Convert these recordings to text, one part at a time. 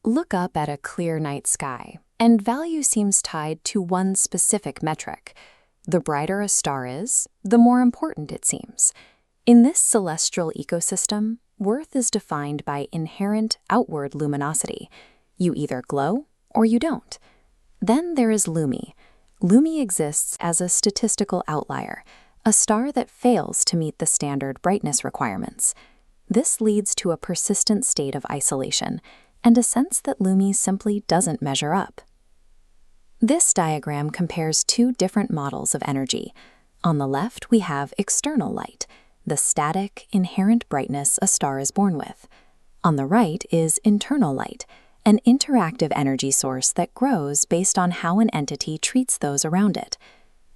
Look up at a clear night sky, and value seems tied to one specific metric. The brighter a star is, the more important it seems. In this celestial ecosystem, worth is defined by inherent outward luminosity. You either glow or you don't. Then there is Lumi. Lumi exists as a statistical outlier, a star that fails to meet the standard brightness requirements. This leads to a persistent state of isolation and a sense that Lumi simply doesn't measure up. This diagram compares two different models of energy. On the left, we have external light, the static, inherent brightness a star is born with. On the right is internal light, an interactive energy source that grows based on how an entity treats those around it.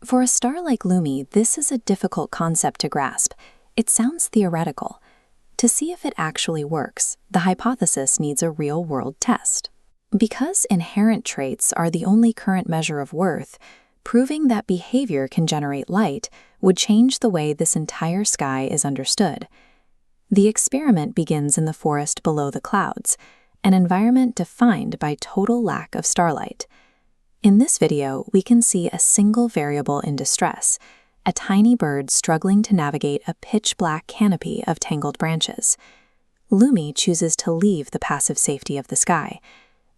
For a star like Lumi, this is a difficult concept to grasp. It sounds theoretical. To see if it actually works, the hypothesis needs a real-world test. Because inherent traits are the only current measure of worth, proving that behavior can generate light would change the way this entire sky is understood. The experiment begins in the forest below the clouds, an environment defined by total lack of starlight. In this video, we can see a single variable in distress, a tiny bird struggling to navigate a pitch-black canopy of tangled branches. Lumi chooses to leave the passive safety of the sky.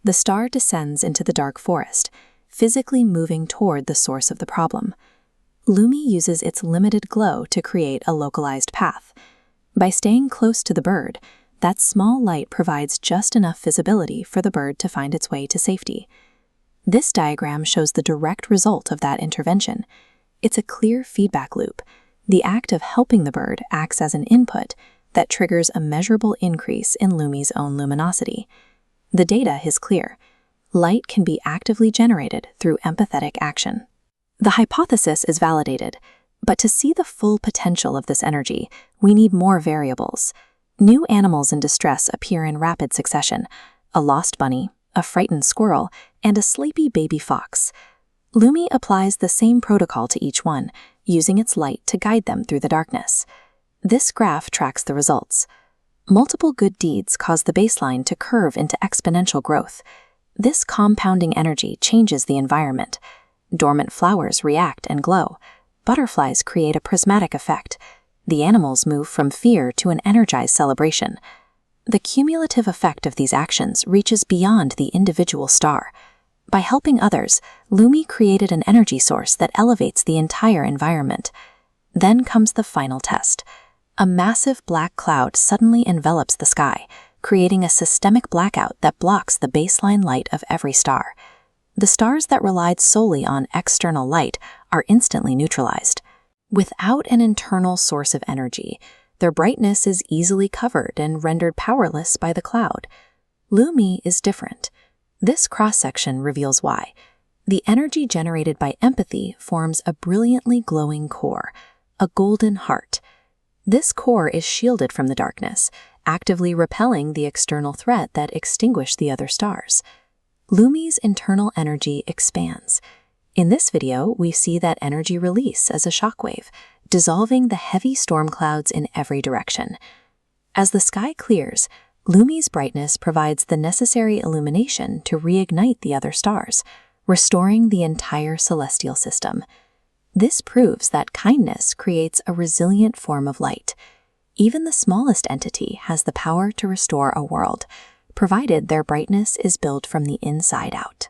The star descends into the dark forest, physically moving toward the source of the problem. Lumi uses its limited glow to create a localized path. By staying close to the bird, that small light provides just enough visibility for the bird to find its way to safety. This diagram shows the direct result of that intervention. It's a clear feedback loop. The act of helping the bird acts as an input that triggers a measurable increase in Lumi's own luminosity. The data is clear. Light can be actively generated through empathetic action. The hypothesis is validated, but to see the full potential of this energy, we need more variables. New animals in distress appear in rapid succession: a lost bunny, a frightened squirrel, and a sleepy baby fox. Lumi applies the same protocol to each one, using its light to guide them through the darkness. This graph tracks the results. Multiple good deeds cause the baseline to curve into exponential growth. This compounding energy changes the environment. Dormant flowers react and glow. Butterflies create a prismatic effect. The animals move from fear to an energized celebration. The cumulative effect of these actions reaches beyond the individual star. By helping others, Lumi created an energy source that elevates the entire environment. Then comes the final test. A massive black cloud suddenly envelops the sky, creating a systemic blackout that blocks the baseline light of every star. The stars that relied solely on external light are instantly neutralized. Without an internal source of energy, their brightness is easily covered and rendered powerless by the cloud. Lumi is different. This cross-section reveals why. The energy generated by empathy forms a brilliantly glowing core, a golden heart. This core is shielded from the darkness, actively repelling the external threat that extinguished the other stars. Lumi's internal energy expands. In this video, we see that energy release as a shockwave, dissolving the heavy storm clouds in every direction. As the sky clears, Lumi's brightness provides the necessary illumination to reignite the other stars, restoring the entire celestial system. This proves that kindness creates a resilient form of light. Even the smallest entity has the power to restore a world, provided their brightness is built from the inside out.